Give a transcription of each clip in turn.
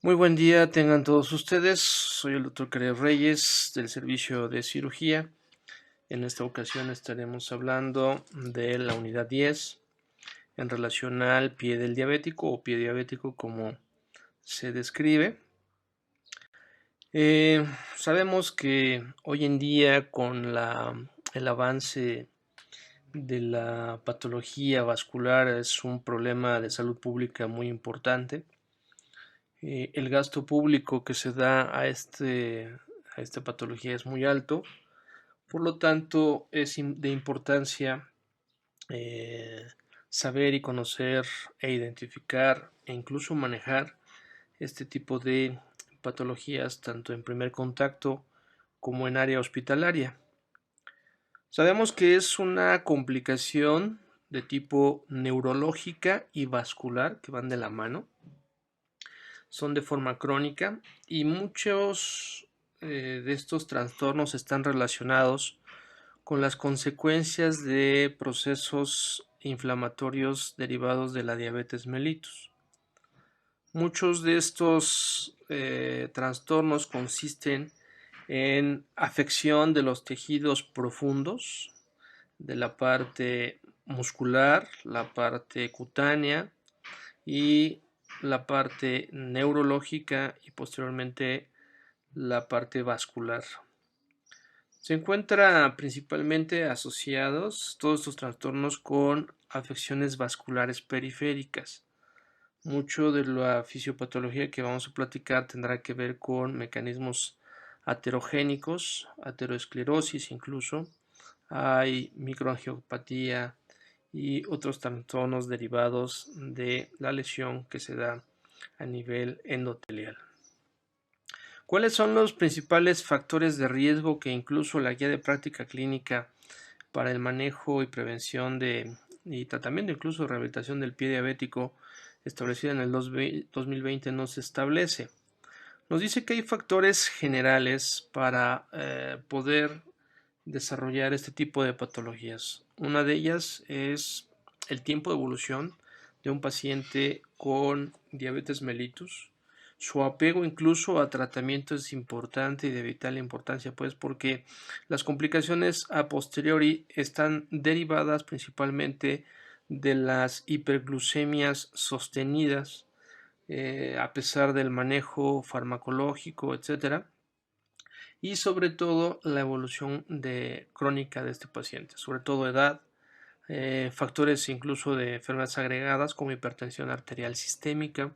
Muy buen día, tengan todos ustedes. Soy el doctor Karel Reyes del Servicio de Cirugía. En esta ocasión estaremos hablando de la unidad 10 en relación al pie del diabético o pie diabético como se describe. Sabemos que hoy en día con el avance de la patología vascular es un problema de salud pública muy importante. El gasto público que se da a esta patología es muy alto, por lo tanto es de importancia eh, saber y conocer e identificar e incluso manejar este tipo de patologías tanto en primer contacto como en área hospitalaria. Sabemos que es una complicación de tipo neurológica y vascular que van de la mano, son de forma crónica y muchos de estos trastornos están relacionados con las consecuencias de procesos inflamatorios derivados de la diabetes mellitus. Muchos de estos trastornos consisten en afección de los tejidos profundos, de la parte muscular, la parte cutánea y la parte neurológica y posteriormente la parte vascular. Se encuentran principalmente asociados todos estos trastornos con afecciones vasculares periféricas. Mucho de la fisiopatología que vamos a platicar tendrá que ver con mecanismos aterogénicos, ateroesclerosis incluso. Hay microangiopatía y otros trastornos derivados de la lesión que se da a nivel endotelial. ¿Cuáles son los principales factores de riesgo que incluso la guía de práctica clínica para el manejo y prevención y tratamiento, incluso rehabilitación del pie diabético establecida en el 2020 nos establece? Nos dice que hay factores generales para poder desarrollar este tipo de patologías. Una de ellas es el tiempo de evolución de un paciente con diabetes mellitus. Su apego incluso a tratamiento es importante y de vital importancia, pues porque las complicaciones a posteriori están derivadas principalmente de las hiperglucemias sostenidas, a pesar del manejo farmacológico, etcétera, y sobre todo la evolución crónica de este paciente, sobre todo edad, factores incluso de enfermedades agregadas como hipertensión arterial sistémica,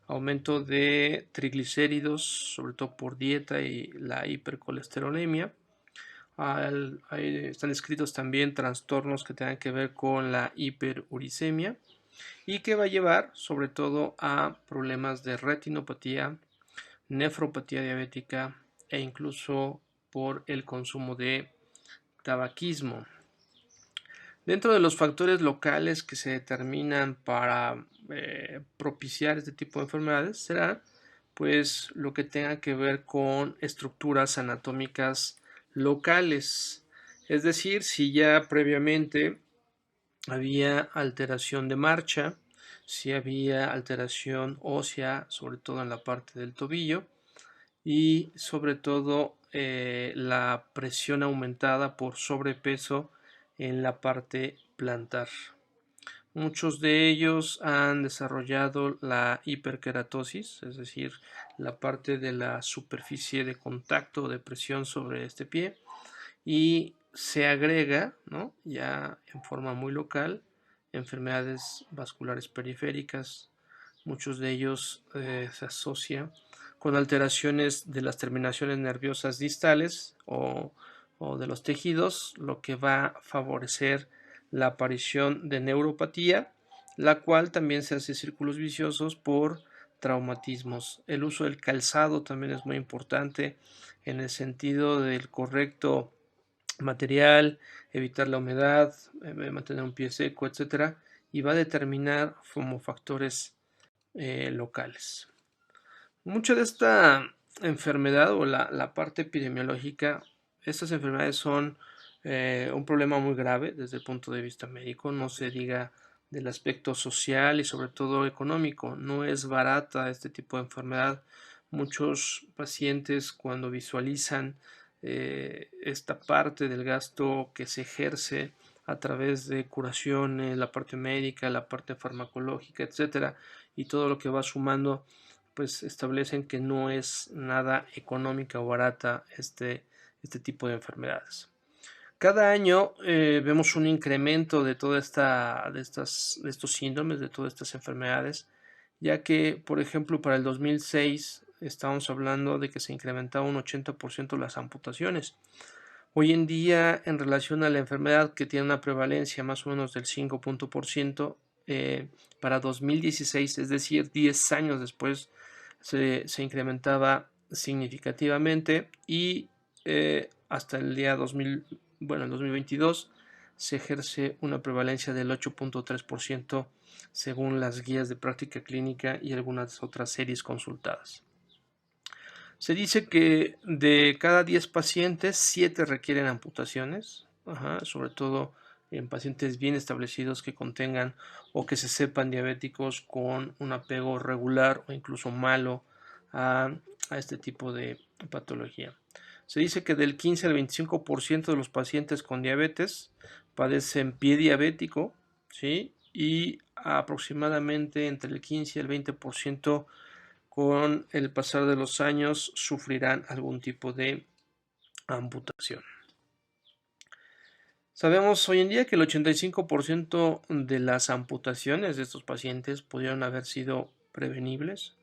aumento de triglicéridos, sobre todo por dieta y la hipercolesterolemia. Están descritos también trastornos que tengan que ver con la hiperuricemia y que va a llevar sobre todo a problemas de retinopatía, nefropatía diabética e incluso por el consumo de tabaquismo. Dentro de los factores locales que se determinan para propiciar este tipo de enfermedades será pues lo que tenga que ver con estructuras anatómicas locales, es decir, si ya previamente había alteración de marcha, si había alteración ósea, sobre todo en la parte del tobillo, y sobre todo la presión aumentada por sobrepeso en la parte plantar. Muchos de ellos han desarrollado la hiperkeratosis, es decir, la parte de la superficie de contacto de presión sobre este pie, y se agrega, ¿no?, ya en forma muy local, enfermedades vasculares periféricas. Muchos de ellos se asocian con alteraciones de las terminaciones nerviosas distales o de los tejidos, lo que va a favorecer la aparición de neuropatía, la cual también se hace círculos viciosos por traumatismos. El uso del calzado también es muy importante en el sentido del correcto material, evitar la humedad, mantener un pie seco, etcétera, y va a determinar como factores locales. Mucha de esta enfermedad o la parte epidemiológica, estas enfermedades son un problema muy grave desde el punto de vista médico, no se diga del aspecto social y sobre todo económico. No es barata este tipo de enfermedad. Muchos pacientes, cuando visualizan esta parte del gasto que se ejerce a través de curaciones, la parte médica, la parte farmacológica, etcétera, y todo lo que va sumando, pues establecen que no es nada económica o barata este tipo de enfermedades. Cada año vemos un incremento de de estos síndromes, de todas estas enfermedades, ya que, por ejemplo, para el 2006 estábamos hablando de que se incrementaba un 80% las amputaciones. Hoy en día, en relación a la enfermedad que tiene una prevalencia más o menos del 5%, para 2016, es decir, 10 años después, se incrementaba significativamente y hasta el día 2000, bueno, el 2022 se ejerce una prevalencia del 8.3% según las guías de práctica clínica y algunas otras series consultadas. Se dice que de cada 10 pacientes, 7 requieren amputaciones, sobre todo en pacientes bien establecidos que contengan o que se sepan diabéticos con un apego regular o incluso malo a este tipo de patología. Se dice que del 15 al 25% de los pacientes con diabetes padecen pie diabético, ¿sí? Y aproximadamente entre el 15 y el 20% con el pasar de los años sufrirán algún tipo de amputación. Sabemos hoy en día que el 85% de las amputaciones de estos pacientes pudieron haber sido prevenibles.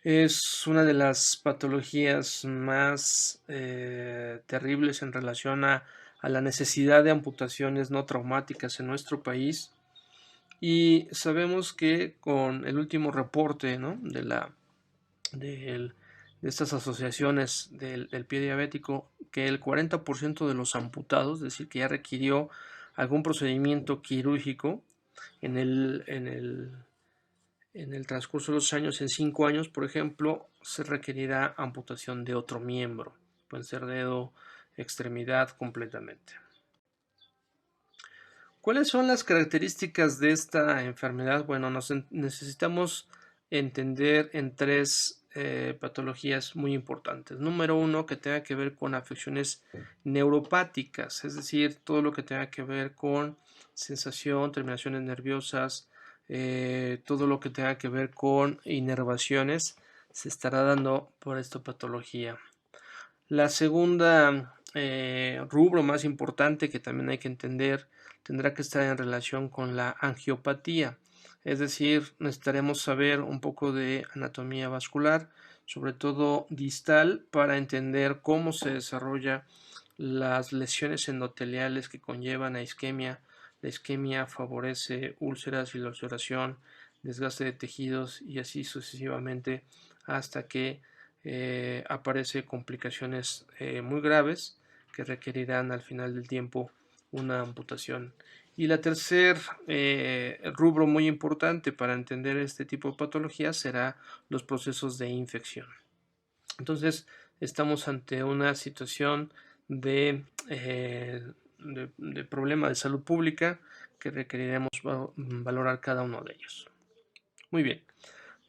Es una de las patologías más terribles en relación a la necesidad de amputaciones no traumáticas en nuestro país. Y sabemos que con el último reporte, ¿no?, de estas asociaciones del pie diabético, que el 40% de los amputados, es decir, que ya requirió algún procedimiento quirúrgico en el transcurso de los años, en 5 años, por ejemplo, se requerirá amputación de otro miembro, puede ser dedo, extremidad, completamente. ¿Cuáles son las características de esta enfermedad? Bueno, necesitamos entender en 3 patologías muy importantes. Número 1, que tenga que ver con afecciones neuropáticas, es decir, todo lo que tenga que ver con sensación, terminaciones nerviosas, todo lo que tenga que ver con inervaciones, se estará dando por esta patología. La segunda rubro más importante que también hay que entender tendrá que estar en relación con la angiopatía, es decir, necesitaremos saber un poco de anatomía vascular, sobre todo distal, para entender cómo se desarrolla las lesiones endoteliales que conllevan a isquemia. La isquemia favorece úlceras y la ulceración, desgaste de tejidos y así sucesivamente hasta que aparece complicaciones muy graves que requerirán al final del tiempo una amputación. Y la tercer rubro muy importante para entender este tipo de patologías será los procesos de infección. Entonces estamos ante una situación de problema de salud pública que requeriremos valorar cada uno de ellos. Muy bien.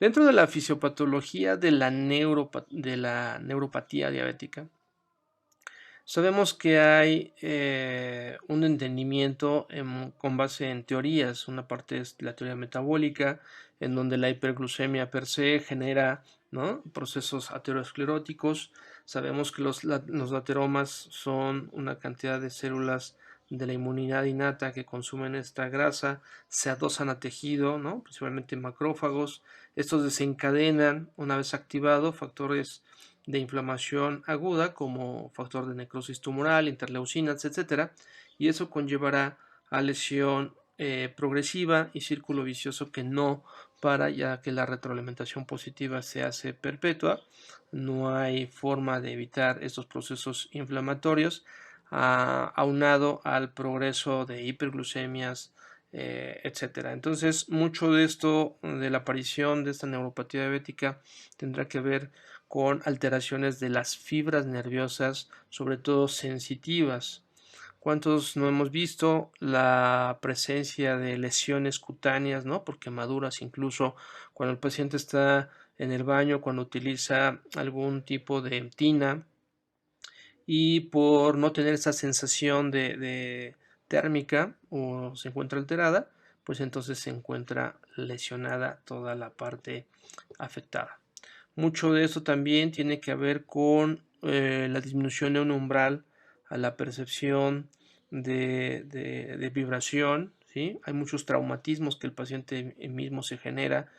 Dentro de la fisiopatología de la neuropatía diabética, sabemos que hay un entendimiento con base en teorías. Una parte es la teoría metabólica, en donde la hiperglucemia per se genera, ¿no?, procesos ateroscleróticos. Sabemos que los lateromas son una cantidad de células de la inmunidad innata que consumen esta grasa, se adosan a tejido, ¿no?, principalmente macrófagos. Estos desencadenan, una vez activado, factores de inflamación aguda como factor de necrosis tumoral, interleucinas, etcétera, y eso conllevará a lesión progresiva y círculo vicioso que no para, ya que la retroalimentación positiva se hace perpetua. No hay forma de evitar estos procesos inflamatorios, aunado al progreso de hiperglucemias, etcétera. Entonces, mucho de esto, de la aparición de esta neuropatía diabética, tendrá que ver con alteraciones de las fibras nerviosas, sobre todo sensitivas. ¿Cuántos no hemos visto la presencia de lesiones cutáneas, ¿no? Por quemaduras, incluso cuando el paciente está en el baño, cuando utiliza algún tipo de tina y por no tener esa sensación de térmica o se encuentra alterada, pues entonces se encuentra lesionada toda la parte afectada. Mucho de eso también tiene que ver con la disminución de un umbral a la percepción de vibración, ¿sí? Hay muchos traumatismos que el paciente mismo se genera,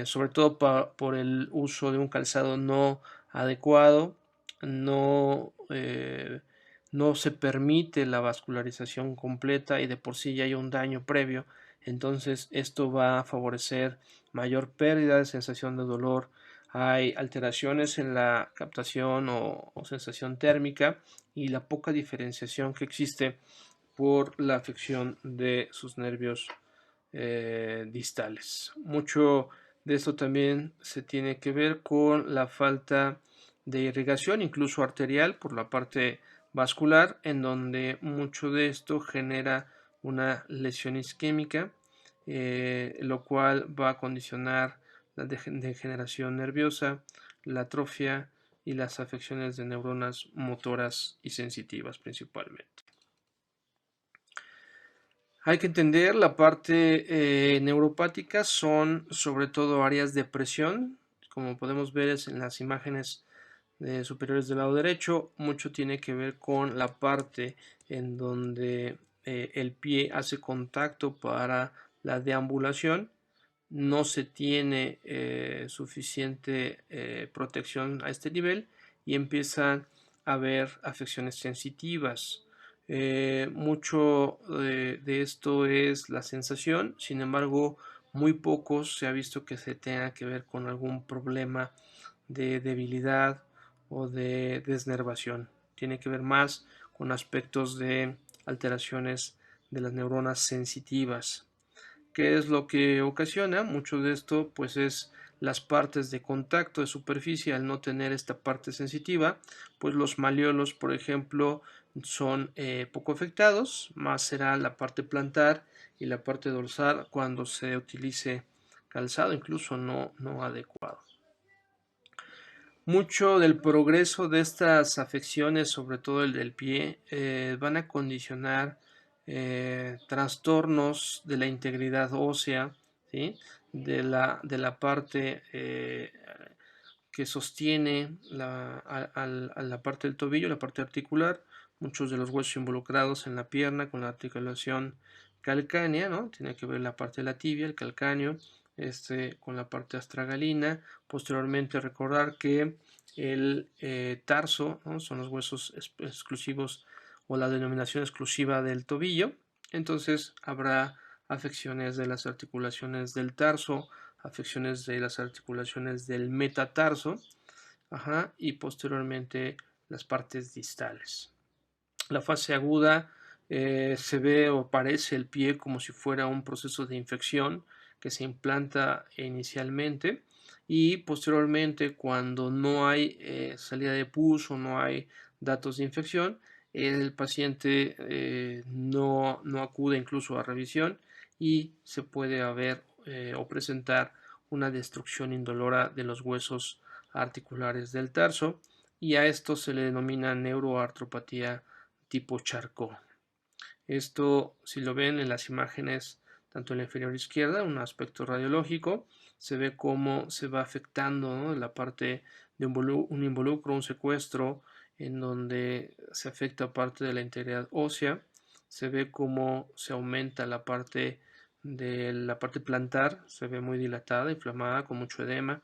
sobre todo por el uso de un calzado no adecuado, no se permite la vascularización completa y de por sí ya hay un daño previo, entonces esto va a favorecer mayor pérdida de sensación de dolor. Hay alteraciones en la captación o sensación térmica y la poca diferenciación que existe por la afección de sus nervios distales. Mucho de esto también se tiene que ver con la falta de irrigación, incluso arterial, por la parte vascular, en donde mucho de esto genera una lesión isquémica, lo cual va a condicionar la degeneración nerviosa, la atrofia y las afecciones de neuronas motoras y sensitivas principalmente. Hay que entender la parte neuropática, son sobre todo áreas de presión, como podemos ver en las imágenes superiores del lado derecho, mucho tiene que ver con la parte en donde el pie hace contacto para la deambulación, no se tiene suficiente protección a este nivel y empiezan a haber afecciones sensitivas. Mucho de esto es la sensación, sin embargo, muy pocos se ha visto que se tenga que ver con algún problema de debilidad o de desnervación. Tiene que ver más con aspectos de alteraciones de las neuronas sensitivas. ¿Qué es lo que ocasiona? Mucho de esto pues es las partes de contacto de superficie. Al no tener esta parte sensitiva, pues los malleolos, por ejemplo, son poco afectados, más será la parte plantar y la parte dorsal cuando se utilice calzado, incluso no adecuado. Mucho del progreso de estas afecciones, sobre todo el del pie, van a condicionar trastornos de la integridad ósea, ¿sí? de la parte que sostiene a la parte del tobillo, la parte articular, muchos de los huesos involucrados en la pierna con la articulación calcánea, ¿no? Tiene que ver la parte de la tibia, el calcáneo, con la parte astragalina. Posteriormente recordar que el tarso, ¿no? Son los huesos exclusivos o la denominación exclusiva del tobillo. Entonces habrá afecciones de las articulaciones del tarso, afecciones de las articulaciones del metatarso, y posteriormente las partes distales. La fase aguda se ve o parece el pie como si fuera un proceso de infección que se implanta inicialmente y posteriormente cuando no hay salida de pus o no hay datos de infección, el paciente no acude incluso a revisión y se puede haber o presentar una destrucción indolora de los huesos articulares del tarso y a esto se le denomina neuroartropatía tipo Charcot. Esto, si lo ven en las imágenes, tanto en la inferior izquierda, un aspecto radiológico, se ve cómo se va afectando, ¿no? La parte de un involucro, un secuestro, en donde se afecta parte de la integridad ósea, se ve cómo se aumenta la parte de la parte plantar, se ve muy dilatada, inflamada, con mucho edema,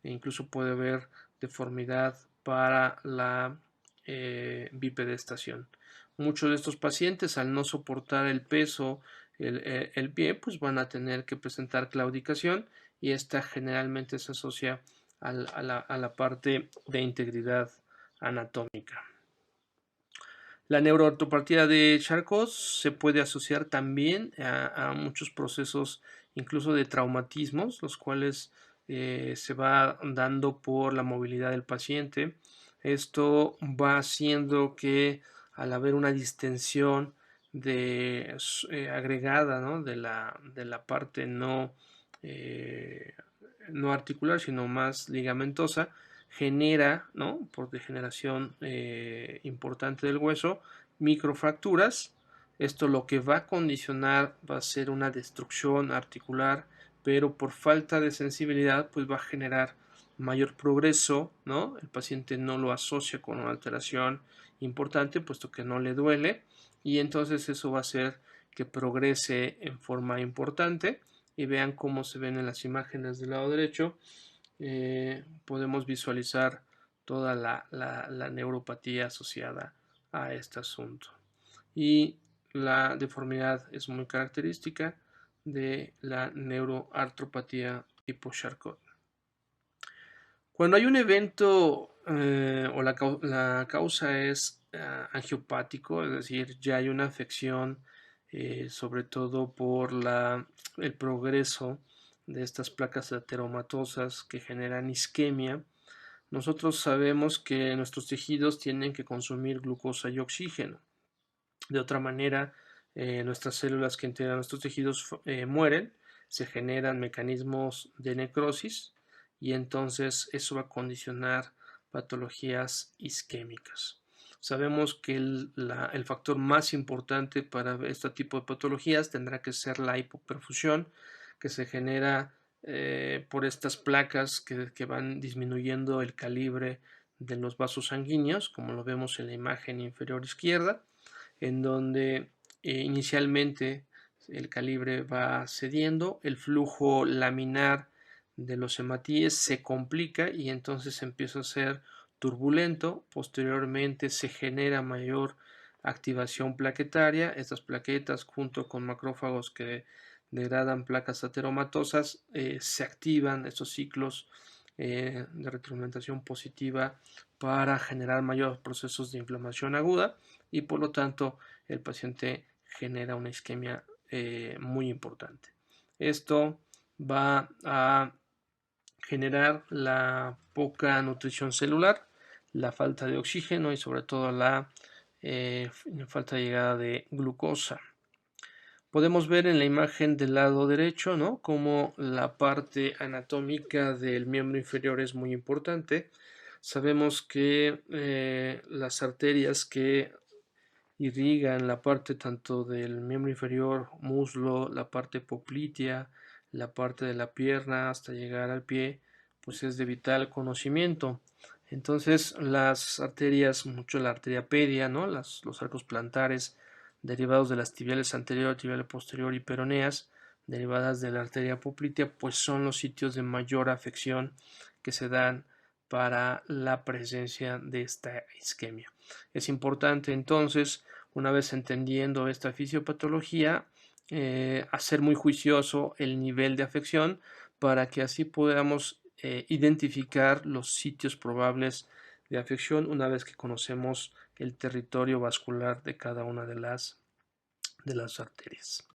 e incluso puede haber deformidad para la bipedestación. Muchos de estos pacientes, al no soportar el peso, el pie, pues van a tener que presentar claudicación y esta generalmente se asocia a la parte de integridad anatómica. La neuroartropatía de Charcot se puede asociar también a muchos procesos, incluso de traumatismos, los cuales se va dando por la movilidad del paciente. Esto va haciendo que al haber una distensión agregada, ¿no? de la parte no articular, sino más ligamentosa, genera, ¿no? por degeneración importante del hueso, microfracturas. Esto lo que va a condicionar va a ser una destrucción articular, pero por falta de sensibilidad pues va a generar mayor progreso, ¿no? El paciente no lo asocia con una alteración importante puesto que no le duele, y entonces eso va a hacer que progrese en forma importante. Y vean cómo se ven en las imágenes del lado derecho. Podemos visualizar toda la neuropatía asociada a este asunto. Y la deformidad es muy característica de la neuroartropatía tipo Charcot. Cuando hay un evento o la causa es angiopático, es decir, ya hay una afección, sobre todo por el progreso de estas placas ateromatosas que generan isquemia. Nosotros sabemos que nuestros tejidos tienen que consumir glucosa y oxígeno. De otra manera, nuestras células que integran nuestros tejidos mueren, se generan mecanismos de necrosis y entonces eso va a condicionar patologías isquémicas. Sabemos que el factor más importante para este tipo de patologías tendrá que ser la hipoperfusión, que se genera por estas placas que van disminuyendo el calibre de los vasos sanguíneos, como lo vemos en la imagen inferior izquierda, en donde inicialmente el calibre va cediendo, el flujo laminar de los hematíes se complica y entonces empieza a ser turbulento. Posteriormente se genera mayor activación plaquetaria. Estas plaquetas, junto con macrófagos que degradan placas ateromatosas, se activan estos ciclos de retroalimentación positiva para generar mayores procesos de inflamación aguda, y por lo tanto el paciente genera una isquemia muy importante. Esto va a generar la poca nutrición celular, la falta de oxígeno y sobre todo la falta de llegada de glucosa. Podemos ver en la imagen del lado derecho, ¿no?, cómo la parte anatómica del miembro inferior es muy importante. Sabemos que las arterias que irrigan la parte tanto del miembro inferior, muslo, la parte poplitea, la parte de la pierna hasta llegar al pie, pues es de vital conocimiento. Entonces las arterias, mucho la arteria pedia, ¿no?, los arcos plantares derivados de las tibiales anterior, tibial posterior y peroneas, derivadas de la arteria poplitea, pues son los sitios de mayor afección que se dan para la presencia de esta isquemia. Es importante entonces, una vez entendiendo esta fisiopatología, hacer muy juicioso el nivel de afección para que así podamos identificar los sitios probables de afección una vez que conocemos el territorio vascular de cada una de las arterias.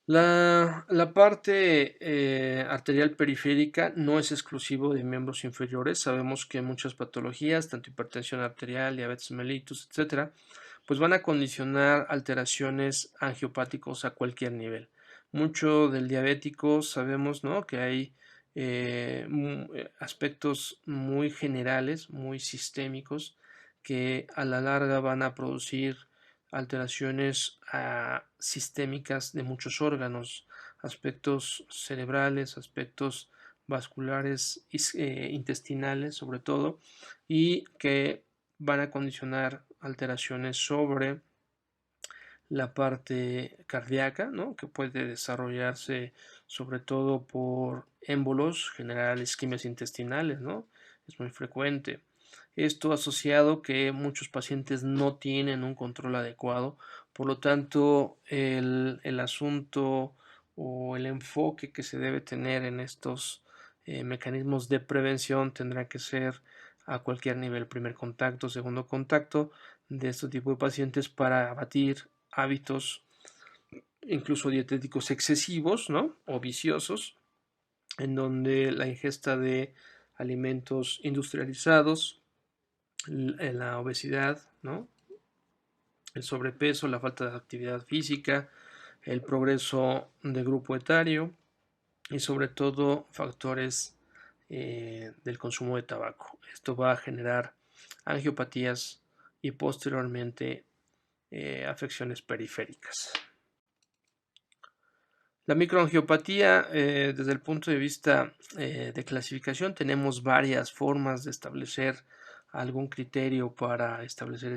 La parte arterial periférica no es exclusivo de miembros inferiores. Sabemos que muchas patologías, tanto hipertensión arterial, diabetes mellitus, etcétera, pues van a condicionar alteraciones angiopáticos a cualquier nivel. Mucho del diabético sabemos, ¿no?, que hay aspectos muy generales, muy sistémicos, que a la larga van a producir alteraciones sistémicas de muchos órganos, aspectos cerebrales, aspectos vasculares, intestinales sobre todo, y que van a condicionar alteraciones sobre la parte cardíaca, ¿no?, que puede desarrollarse sobre todo por émbolos, generar isquemias intestinales, ¿no?, es muy frecuente. Esto asociado que muchos pacientes no tienen un control adecuado, por lo tanto el asunto o el enfoque que se debe tener en estos mecanismos de prevención tendrá que ser a cualquier nivel, primer contacto, segundo contacto de este tipo de pacientes, para abatir hábitos incluso dietéticos excesivos, ¿no?, o viciosos, en donde la ingesta de alimentos industrializados, la obesidad, ¿no? El sobrepeso, la falta de actividad física, el progreso de grupo etario y sobre todo factores del consumo de tabaco. Esto va a generar angiopatías y posteriormente afecciones periféricas. La microangiopatía, desde el punto de vista de clasificación, tenemos varias formas de establecer algún criterio para establecer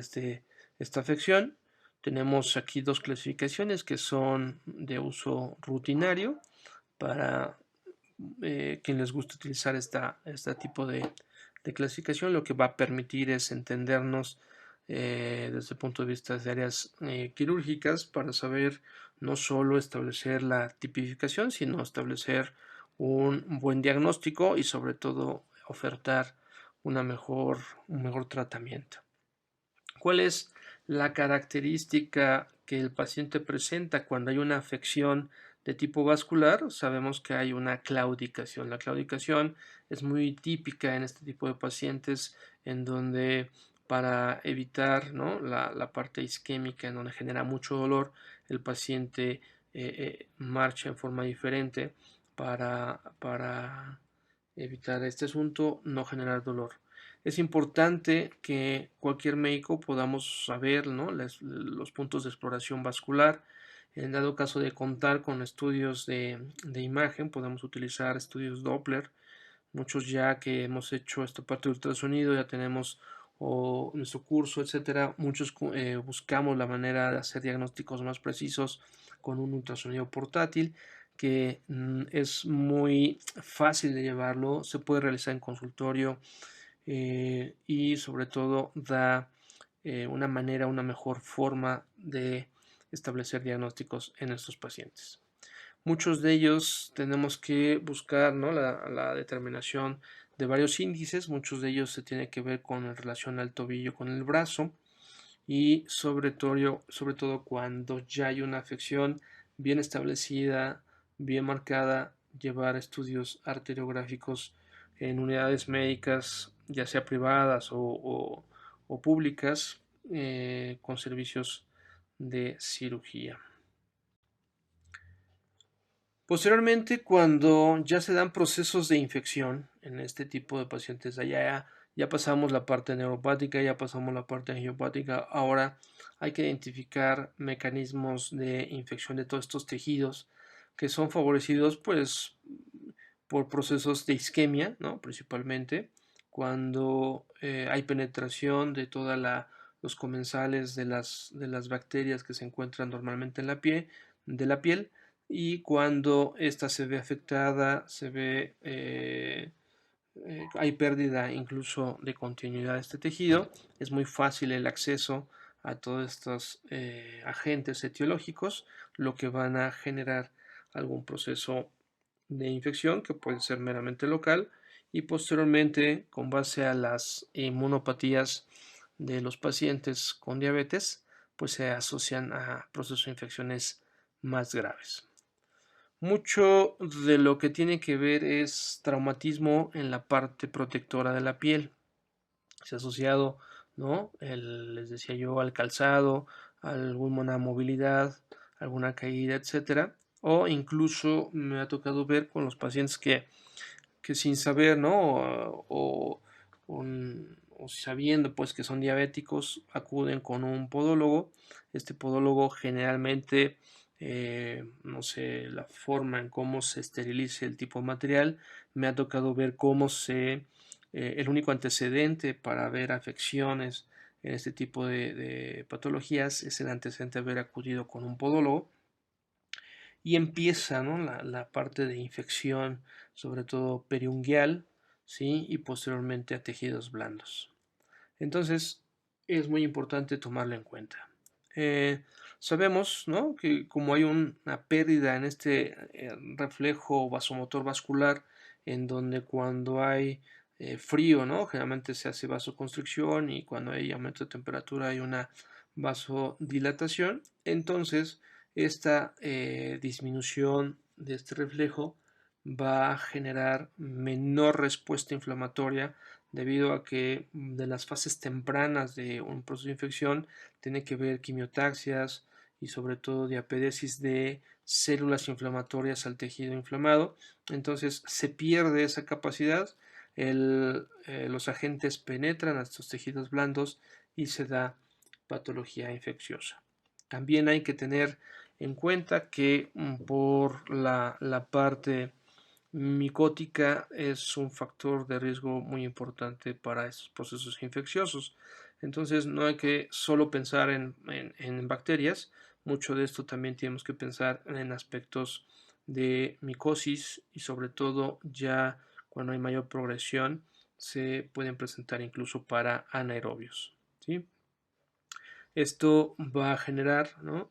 esta afección. Tenemos aquí dos clasificaciones que son de uso rutinario para quien les gusta utilizar este tipo de clasificación. Lo que va a permitir es entendernos desde el punto de vista de áreas quirúrgicas para saber no solo establecer la tipificación, sino establecer un buen diagnóstico y sobre todo ofertar un mejor tratamiento. ¿Cuál es la característica que el paciente presenta cuando hay una afección de tipo vascular? Sabemos que hay una claudicación. La claudicación es muy típica en este tipo de pacientes en donde para evitar, ¿no?, la parte isquémica en donde genera mucho dolor, el paciente marcha en forma diferente para evitar este asunto, no generar dolor. Es importante que cualquier médico podamos saber, ¿no?, los puntos de exploración vascular. En dado caso de contar con estudios de imagen, podemos utilizar estudios Doppler. Muchos ya que hemos hecho esta parte de ultrasonido, ya tenemos nuestro curso, etcétera. Muchos buscamos la manera de hacer diagnósticos más precisos con un ultrasonido portátil que es muy fácil de llevarlo, se puede realizar en consultorio y sobre todo da una mejor forma de establecer diagnósticos en estos pacientes. Muchos de ellos tenemos que buscar, ¿no?, la determinación de varios índices. Muchos de ellos se tienen que ver con relación al tobillo con el brazo y sobre todo cuando ya hay una afección bien establecida, bien marcada, llevar estudios arteriográficos en unidades médicas, ya sea privadas o públicas, con servicios de cirugía. Posteriormente, cuando ya se dan procesos de infección en este tipo de pacientes, ya pasamos la parte neuropática, ya pasamos la parte angiopática, ahora hay que identificar mecanismos de infección de todos estos tejidos que son favorecidos pues por procesos de isquemia, ¿no?, principalmente cuando hay penetración de los comensales de las bacterias que se encuentran normalmente en la piel, y cuando ésta se ve afectada, hay pérdida incluso de continuidad de este tejido, es muy fácil el acceso a todos estos agentes etiológicos, lo que van a generar algún proceso de infección que puede ser meramente local y posteriormente, con base a las inmunopatías de los pacientes con diabetes, pues se asocian a procesos de infecciones más graves. Mucho de lo que tiene que ver es traumatismo en la parte protectora de la piel. Se ha asociado, ¿no?, les decía yo, al calzado, a alguna movilidad, alguna caída, etcétera. O incluso me ha tocado ver con los pacientes que sin saber, ¿no?, o sabiendo pues que son diabéticos, acuden con un podólogo. Este podólogo generalmente, no sé, la forma en cómo se esterilice el tipo de material, me ha tocado ver cómo el único antecedente para ver afecciones en este tipo de patologías es el antecedente de haber acudido con un podólogo y empieza, ¿no?, la parte de infección, sobre todo periungual, ¿sí?, y posteriormente a tejidos blandos. Entonces, es muy importante tomarlo en cuenta. Sabemos, ¿no?, que como hay una pérdida en este reflejo vasomotor vascular, en donde cuando hay frío, ¿no?, generalmente se hace vasoconstricción y cuando hay aumento de temperatura hay una vasodilatación. Entonces, esta disminución de este reflejo va a generar menor respuesta inflamatoria debido a que de las fases tempranas de un proceso de infección tiene que ver quimiotaxias y sobre todo diapedesis de células inflamatorias al tejido inflamado. Entonces se pierde esa capacidad, los agentes penetran a estos tejidos blandos y se da patología infecciosa. También hay que tener en cuenta que por la parte micótica es un factor de riesgo muy importante para estos procesos infecciosos. Entonces no hay que solo pensar en bacterias, mucho de esto también tenemos que pensar en aspectos de micosis y sobre todo ya cuando hay mayor progresión se pueden presentar incluso para anaerobios, ¿sí? Esto va a generar, ¿no?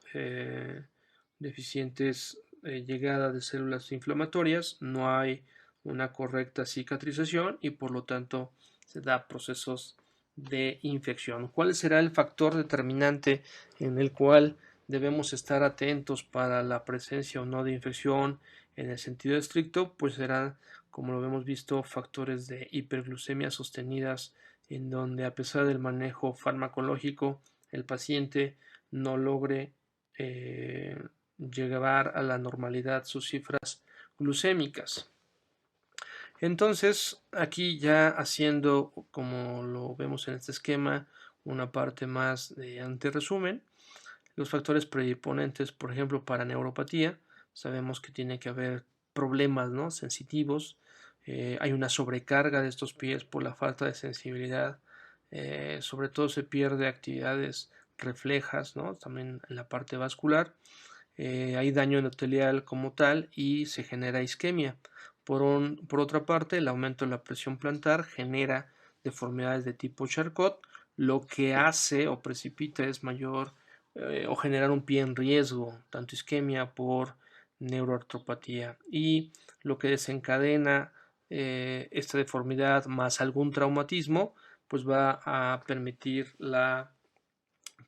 Deficientes llegada de células inflamatorias, no hay una correcta cicatrización y por lo tanto se da procesos de infección. ¿Cuál será el factor determinante en el cual debemos estar atentos para la presencia o no de infección en el sentido estricto? Pues serán, como lo hemos visto, factores de hiperglucemia sostenidas en donde a pesar del manejo farmacológico el paciente no logre llevar a la normalidad sus cifras glucémicas. Entonces, aquí ya haciendo, como lo vemos en este esquema, una parte más de anteresumen, los factores predisponentes, por ejemplo, para neuropatía, sabemos que tiene que haber problemas, ¿no?, sensitivos, hay una sobrecarga de estos pies por la falta de sensibilidad, sobre todo se pierde actividades reflejas, ¿no?, también en la parte vascular, hay daño endotelial como tal y se genera isquemia. Por otra parte, el aumento de la presión plantar genera deformidades de tipo Charcot, lo que hace o precipita es mayor o generar un pie en riesgo, tanto isquemia por neuroartropatía. Y lo que desencadena esta deformidad más algún traumatismo, pues va a permitir la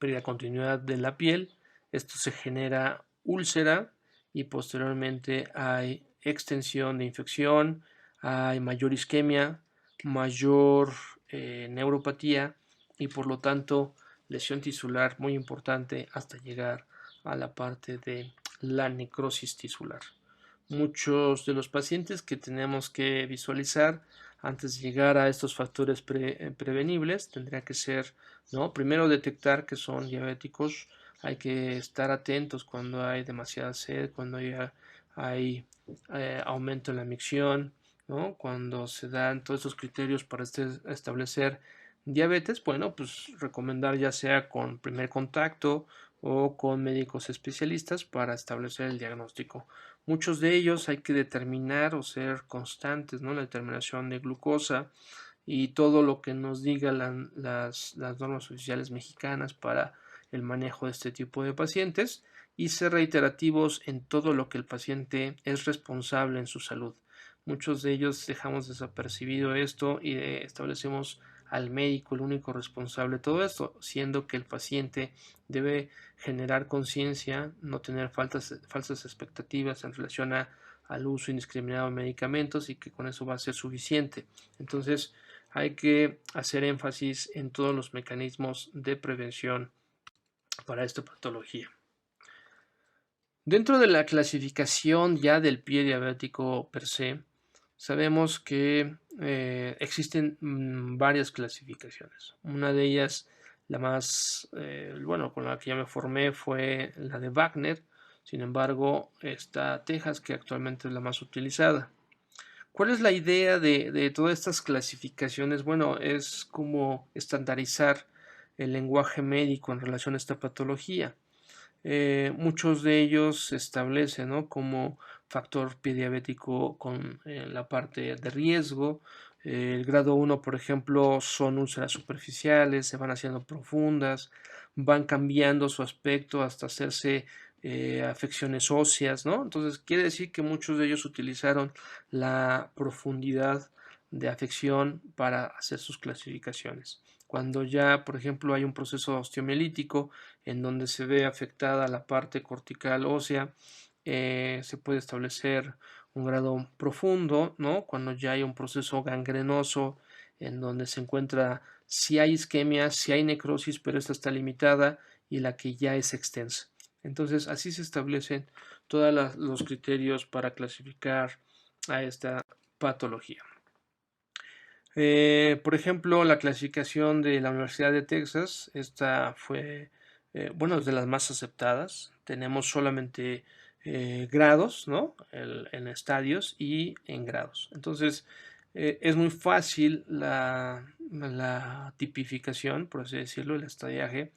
pérdida de continuidad de la piel. Esto se genera úlcera y posteriormente hay extensión de infección, hay mayor isquemia, mayor neuropatía y por lo tanto lesión tisular muy importante hasta llegar a la parte de la necrosis tisular. Muchos de los pacientes que tenemos que visualizar antes de llegar a estos factores prevenibles tendría que ser, ¿no?, primero detectar que son diabéticos, hay que estar atentos cuando hay demasiada sed, cuando hay aumento en la micción, ¿no?, cuando se dan todos estos criterios para establecer diabetes, bueno, pues recomendar ya sea con primer contacto o con médicos especialistas para establecer el diagnóstico. Muchos de ellos hay que determinar o ser constantes, ¿no?, la determinación de glucosa y todo lo que nos diga las normas oficiales mexicanas para el manejo de este tipo de pacientes y ser reiterativos en todo lo que el paciente es responsable en su salud. Muchos de ellos dejamos desapercibido esto y establecemos al médico el único responsable de todo esto, siendo que el paciente debe generar conciencia, no tener falsas expectativas en relación al uso indiscriminado de medicamentos y que con eso va a ser suficiente. Entonces hay que hacer énfasis en todos los mecanismos de prevención para esta patología. Dentro de la clasificación ya del pie diabético per se, sabemos que existen varias clasificaciones. Una de ellas, la más, con la que ya me formé fue la de Wagner. Sin embargo, está Texas, que actualmente es la más utilizada. ¿Cuál es la idea de todas estas clasificaciones? Bueno, es como estandarizar el lenguaje médico en relación a esta patología. Muchos de ellos se establecen, ¿no?, como factor prediabético con la parte de riesgo. El grado 1, por ejemplo, son úlceras superficiales, se van haciendo profundas, van cambiando su aspecto hasta hacerse afecciones óseas, ¿no? Entonces quiere decir que muchos de ellos utilizaron la profundidad de afección para hacer sus clasificaciones. Cuando ya, por ejemplo, hay un proceso osteomielítico en donde se ve afectada la parte cortical ósea, se puede establecer un grado profundo, ¿no?, cuando ya hay un proceso gangrenoso en donde se encuentra si hay isquemia, si hay necrosis, pero esta está limitada, y la que ya es extensa. Entonces, así se establecen todos los criterios para clasificar a esta patología. Por ejemplo, la clasificación de la Universidad de Texas, esta fue, bueno, es de las más aceptadas. Tenemos solamente grados, ¿no? En estadios y en grados. Entonces, es muy fácil la tipificación, por así decirlo, el estadiaje,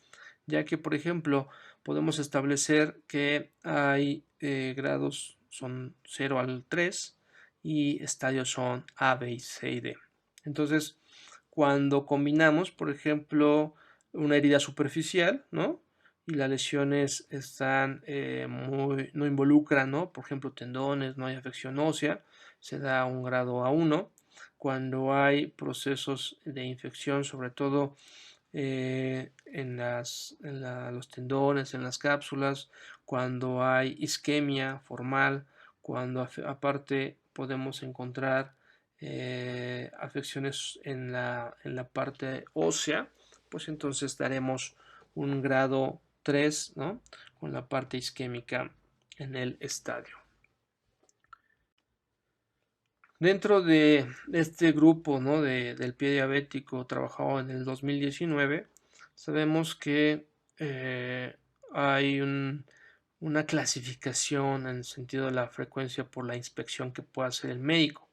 ya que, por ejemplo, podemos establecer que hay grados son 0 al 3 y estadios son A, B, C y D. Entonces, cuando combinamos, por ejemplo, una herida superficial, ¿no? Y las lesiones están no involucran, ¿no? Por ejemplo, tendones, no hay afección ósea, se da un grado A1. Cuando hay procesos de infección, sobre todo los tendones, en las cápsulas, cuando hay isquemia formal, cuando aparte podemos encontrar afecciones en la parte ósea, pues entonces daremos un grado 3, ¿no? Con la parte isquémica en el estadio. Dentro de este grupo, ¿no? del pie diabético trabajado en el 2019, sabemos que hay una clasificación en el sentido de la frecuencia por la inspección que pueda hacer el médico.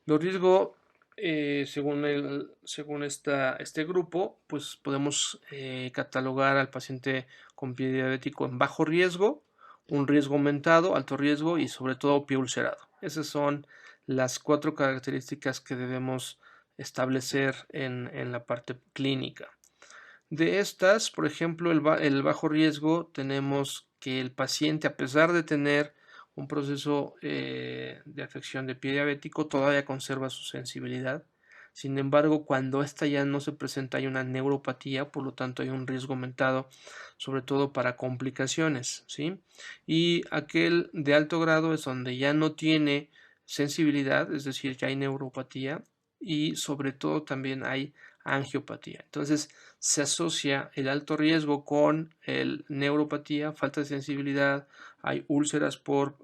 Los riesgos, según este grupo, pues podemos catalogar al paciente con pie diabético en bajo riesgo, un riesgo aumentado, alto riesgo y sobre todo pie ulcerado. Esas son las 4 características que debemos establecer en la parte clínica. De estas, por ejemplo, el bajo riesgo, tenemos que el paciente, a pesar de tener un proceso de afección de pie diabético, todavía conserva su sensibilidad. Sin embargo, cuando esta ya no se presenta, hay una neuropatía, por lo tanto hay un riesgo aumentado, sobre todo para complicaciones, ¿sí? Y aquel de alto grado es donde ya no tiene sensibilidad, es decir, ya hay neuropatía y sobre todo también hay angiopatía. Entonces, se asocia el alto riesgo con el neuropatía, falta de sensibilidad, hay úlceras por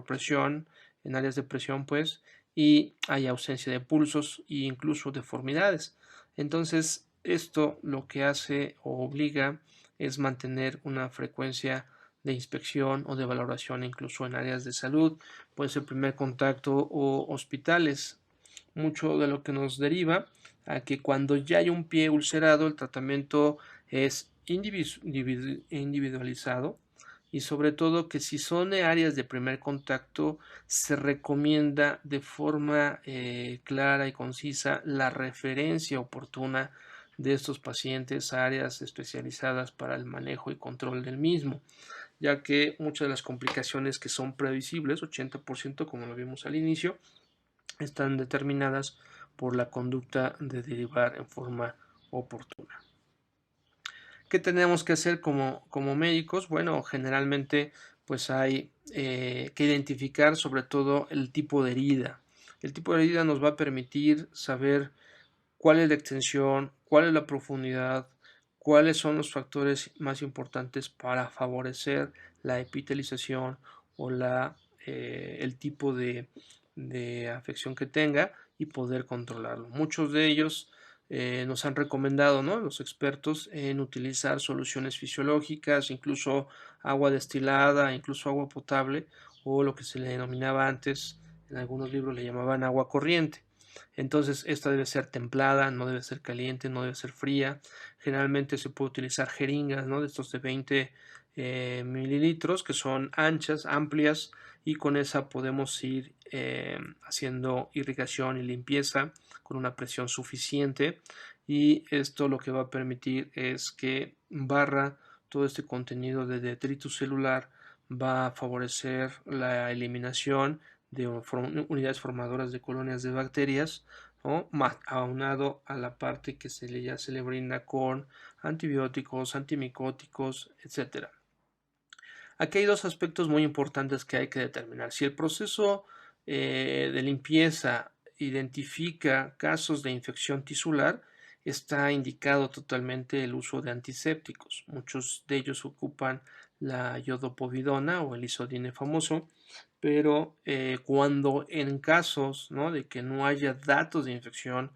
presión, en áreas de presión, pues, y hay ausencia de pulsos e incluso deformidades. Entonces, esto lo que hace o obliga es mantener una frecuencia de inspección o de valoración incluso en áreas de salud, puede ser primer contacto o hospitales. Mucho de lo que nos deriva a que cuando ya hay un pie ulcerado el tratamiento es individualizado y sobre todo que si son áreas de primer contacto se recomienda de forma clara y concisa la referencia oportuna de estos pacientes a áreas especializadas para el manejo y control del mismo, ya que muchas de las complicaciones que son previsibles, 80% como lo vimos al inicio, están determinadas por la conducta de derivar en forma oportuna. ¿Qué tenemos que hacer como médicos? Bueno, generalmente pues hay que identificar sobre todo el tipo de herida. El tipo de herida nos va a permitir saber cuál es la extensión, cuál es la profundidad, cuáles son los factores más importantes para favorecer la epitelización o el tipo de afección que tenga y poder controlarlo. Muchos de ellos nos han recomendado, ¿no? Los expertos en utilizar soluciones fisiológicas, incluso agua destilada, incluso agua potable o lo que se le denominaba antes, en algunos libros le llamaban agua corriente. Entonces esta debe ser templada, no debe ser caliente, no debe ser fría. Generalmente se puede utilizar jeringas, ¿no? De estos de 20 mililitros que son anchas, amplias y con esa podemos ir haciendo irrigación y limpieza con una presión suficiente y esto lo que va a permitir es que barra todo este contenido de detritus celular, va a favorecer la eliminación de unidades formadoras de colonias de bacterias, ¿no? Más aunado a la parte que ya se le brinda con antibióticos, antimicóticos, etcétera. Aquí hay dos aspectos muy importantes que hay que determinar. Si el proceso de limpieza identifica casos de infección tisular, está indicado totalmente el uso de antisépticos. Muchos de ellos ocupan la iodopovidona o el isodine famoso, pero cuando en casos, ¿no?, de que no haya datos de infección,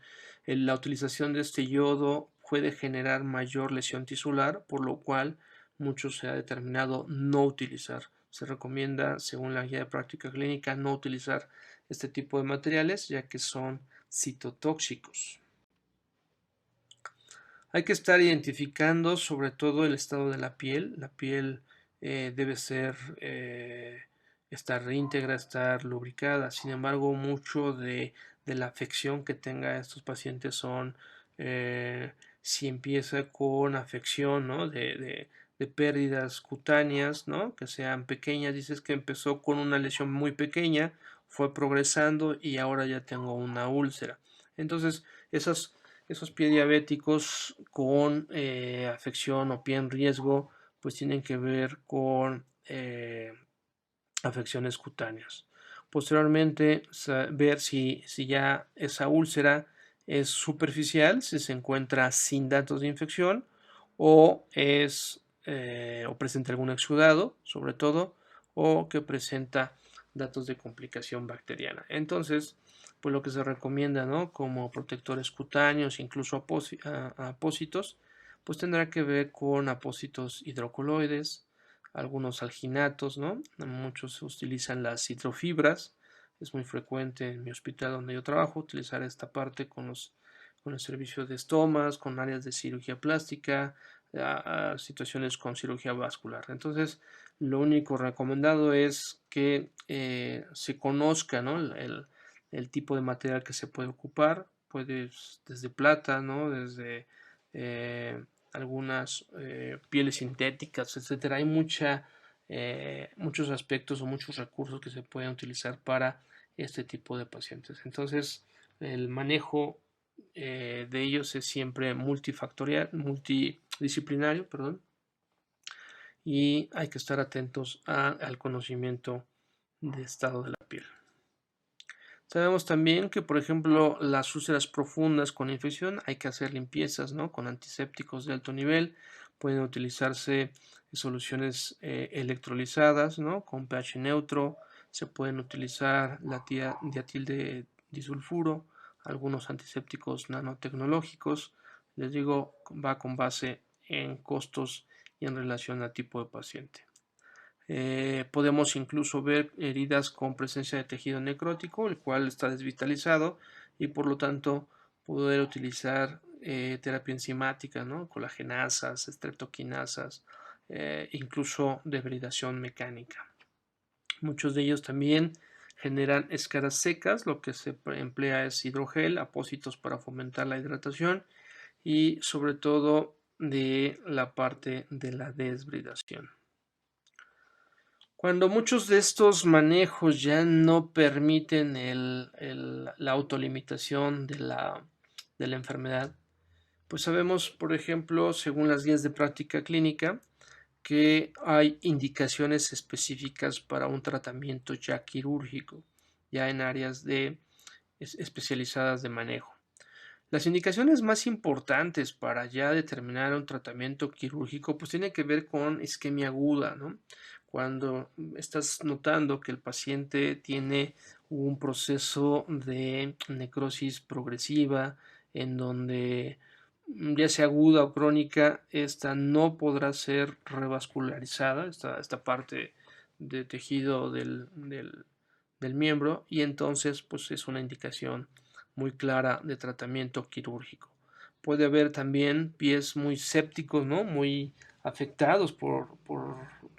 la utilización de este yodo puede generar mayor lesión tisular, por lo cual mucho se ha determinado no utilizar. Se recomienda, según la guía de práctica clínica, no utilizar este tipo de materiales ya que son citotóxicos. Hay que estar identificando sobre todo el estado de la piel. La piel debe ser estar íntegra, estar lubricada. Sin embargo, mucho de la afección que tenga estos pacientes son si empieza con afección, ¿no?, de pérdidas cutáneas, ¿no?, que sean pequeñas. Dices que empezó con una lesión muy pequeña, fue progresando y ahora ya tengo una úlcera. Entonces, esos pie diabéticos con afección o pie en riesgo, pues tienen que ver con afecciones cutáneas. Posteriormente, ver si ya esa úlcera es superficial, si se encuentra sin datos de infección o o presenta algún exudado, sobre todo, o que presenta datos de complicación bacteriana. Entonces, pues lo que se recomienda, ¿no?, como protectores cutáneos, incluso apósitos, pues tendrá que ver con apósitos hidrocoloides, algunos alginatos, ¿no? Muchos utilizan las hidrofibras. Es muy frecuente en mi hospital donde yo trabajo utilizar esta parte con el servicio de estomas, con áreas de cirugía plástica, a situaciones con cirugía vascular. Entonces, lo único recomendado es que se conozca, ¿no?, el tipo de material que se puede ocupar. Puedes desde plata, ¿no?, desde algunas pieles sintéticas, etcétera. Hay muchos aspectos o muchos recursos que se pueden utilizar para este tipo de pacientes. Entonces, el manejo de ellos es siempre multidisciplinario, perdón, y hay que estar atentos al conocimiento de estado de la piel. Sabemos también que, por ejemplo, las úlceras profundas con infección hay que hacer limpiezas, ¿no?, con antisépticos de alto nivel. Pueden utilizarse soluciones electrolizadas, ¿no?, con pH neutro. Se pueden utilizar la diatil de disulfuro, algunos antisépticos nanotecnológicos. Les digo, va con base en costos y en relación al tipo de paciente. Podemos incluso ver heridas con presencia de tejido necrótico, el cual está desvitalizado, y por lo tanto poder utilizar terapia enzimática, ¿no?, colagenasas, streptoquinasas, incluso debridación mecánica. Muchos de ellos también generan escaras secas. Lo que se emplea es hidrogel, apósitos para fomentar la hidratación y sobre todo de la parte de la desbridación. Cuando muchos de estos manejos ya no permiten la autolimitación de la enfermedad, pues sabemos, por ejemplo, según las guías de práctica clínica, que hay indicaciones específicas para un tratamiento ya quirúrgico, ya en áreas especializadas de manejo. Las indicaciones más importantes para ya determinar un tratamiento quirúrgico pues tiene que ver con isquemia aguda, ¿no? Cuando estás notando que el paciente tiene un proceso de necrosis progresiva en donde ya sea aguda o crónica, esta no podrá ser revascularizada, esta parte de tejido del miembro, y entonces pues es una indicación muy clara de tratamiento quirúrgico. Puede haber también pies muy sépticos, ¿no?, muy afectados por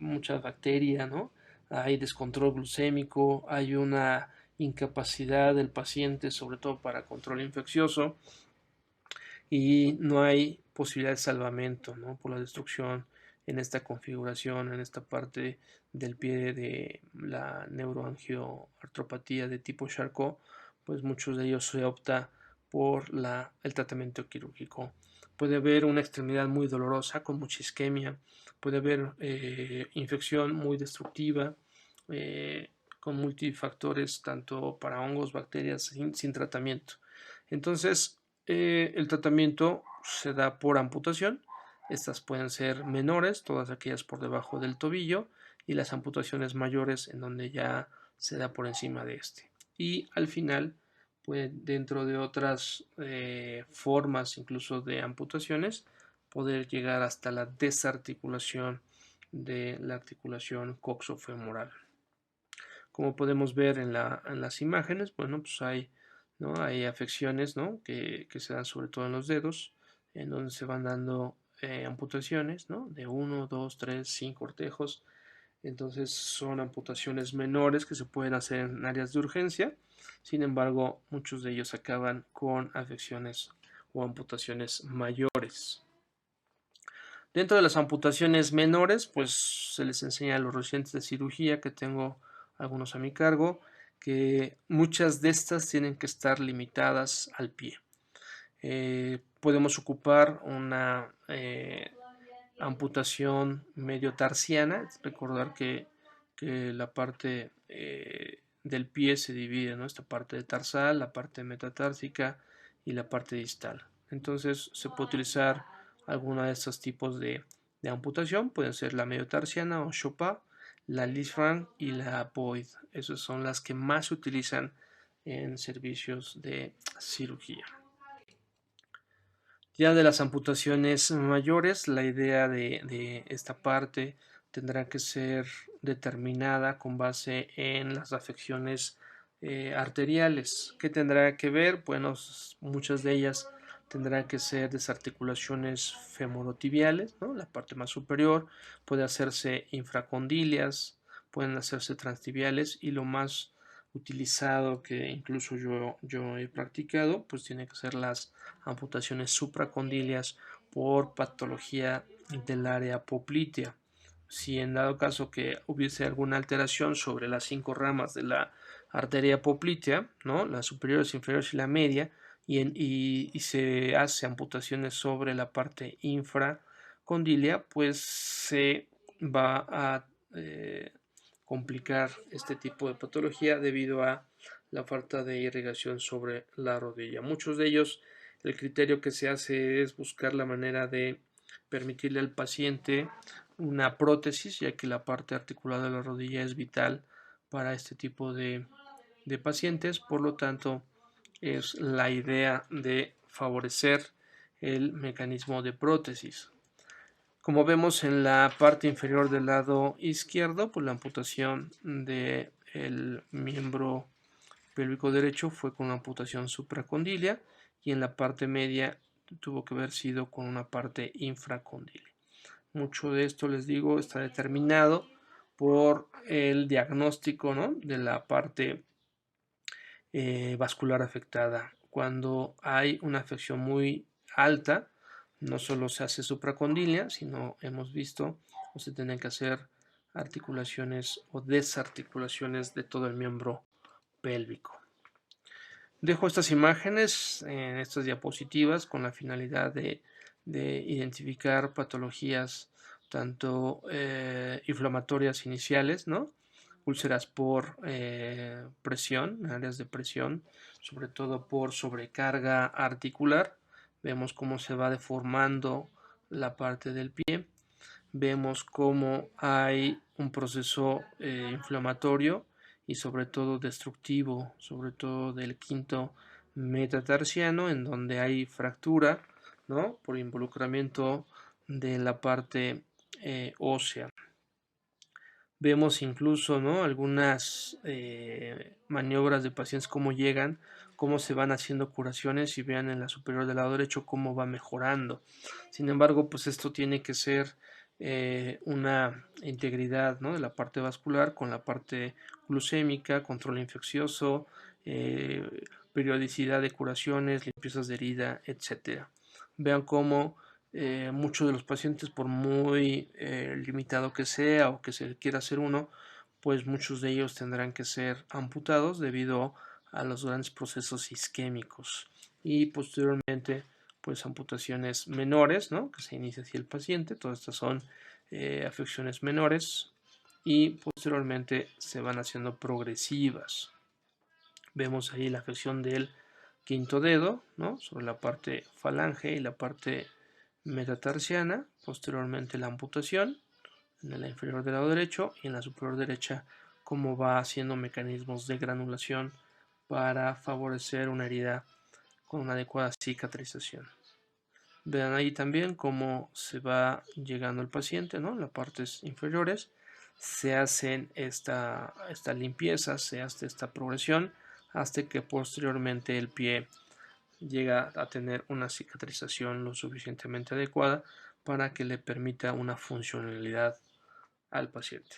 mucha bacteria, ¿no? Hay descontrol glucémico, hay una incapacidad del paciente, sobre todo para control infeccioso, y no hay posibilidad de salvamento, ¿no?, por la destrucción en esta configuración, en esta parte del pie de la neuroangioartropatía de tipo Charcot. Pues muchos de ellos se opta por el tratamiento quirúrgico. Puede haber una extremidad muy dolorosa con mucha isquemia, puede haber infección muy destructiva, con multifactores tanto para hongos, bacterias, sin tratamiento. Entonces, el tratamiento se da por amputación. Estas pueden ser menores, todas aquellas por debajo del tobillo, y las amputaciones mayores en donde ya se da por encima de este. Y al final, pues dentro de otras formas incluso de amputaciones, poder llegar hasta la desarticulación de la articulación coxofemoral. Como podemos ver en las imágenes, bueno, pues hay afecciones, ¿no? que se dan sobre todo en los dedos, en donde se van dando amputaciones, ¿no? De 1, 2, 3, 5 cortejos. Entonces son amputaciones menores que se pueden hacer en áreas de urgencia. Sin embargo, muchos de ellos acaban con afecciones o amputaciones mayores. Dentro de las amputaciones menores, pues se les enseña a los residentes de cirugía, que tengo algunos a mi cargo, que muchas de estas tienen que estar limitadas al pie. Podemos ocupar una amputación medio tarsiana, recordar que la parte del pie se divide, ¿no? Esta parte de tarsal, la parte metatársica y la parte distal. Entonces se puede utilizar alguna de estos tipos de amputación, pueden ser la medio tarsiana o Chopin, la Lisfranc y la Boyd. Esas son las que más se utilizan en servicios de cirugía. Ya de las amputaciones mayores, la idea de esta parte tendrá que ser determinada con base en las afecciones arteriales. ¿Qué tendrá que ver? Bueno, muchas de ellas tendrán que ser desarticulaciones femorotibiales, ¿no? La parte más superior, puede hacerse infracondilias, pueden hacerse transtibiales, y lo más utilizado, que incluso yo he practicado, pues tiene que ser las amputaciones supracondilias por patología del área poplitea. Si en dado caso que hubiese alguna alteración sobre las 5 ramas de la arteria poplitea, ¿no? Las superiores, inferiores y la media, y se hace amputaciones sobre la parte infracondilia, pues se va a complicar este tipo de patología debido a la falta de irrigación sobre la rodilla. Muchos de ellos, el criterio que se hace es buscar la manera de permitirle al paciente una prótesis, ya que la parte articular de la rodilla es vital para este tipo de pacientes. Por lo tanto, es la idea de favorecer el mecanismo de prótesis. Como vemos en la parte inferior del lado izquierdo, pues la amputación del miembro pélvico derecho fue con una amputación supracondilia, y en la parte media tuvo que haber sido con una parte infracondilia. Mucho de esto, les digo, está determinado por el diagnóstico, ¿no? De la parte vascular afectada. Cuando hay una afección muy alta, no solo se hace supracondilia, sino hemos visto o se tienen que hacer articulaciones o desarticulaciones de todo el miembro pélvico. Dejo estas imágenes en estas diapositivas con la finalidad de identificar patologías tanto inflamatorias iniciales, ¿no? Úlceras por presión, áreas de presión, sobre todo por sobrecarga articular. Vemos cómo se va deformando la parte del pie. Vemos cómo hay un proceso inflamatorio y sobre todo destructivo, sobre todo del quinto metatarsiano, en donde hay fractura, ¿no? Por involucramiento de la parte ósea. Vemos incluso, ¿no? Algunas maniobras de pacientes, cómo llegan, cómo se van haciendo curaciones, y vean en la superior del lado derecho cómo va mejorando. Sin embargo, pues esto tiene que ser una integridad, ¿no? De la parte vascular con la parte glucémica, control infeccioso, periodicidad de curaciones, limpiezas de herida, etcétera. Vean cómo muchos de los pacientes, por muy limitado que sea o que se quiera hacer uno, pues muchos de ellos tendrán que ser amputados debido a los grandes procesos isquémicos, y posteriormente pues amputaciones menores, ¿no? Que se inicia así el paciente. Todas estas son afecciones menores y posteriormente se van haciendo progresivas. Vemos ahí la afección del quinto dedo, ¿no?, sobre la parte falange y la parte metatarsiana, posteriormente la amputación en la inferior del lado derecho y en la superior derecha, cómo va haciendo mecanismos de granulación para favorecer una herida con una adecuada cicatrización. Vean ahí también cómo se va llegando el paciente, ¿no?, en las partes inferiores, se hacen esta limpieza, se hace esta progresión hasta que posteriormente el pie llega a tener una cicatrización lo suficientemente adecuada para que le permita una funcionalidad al paciente.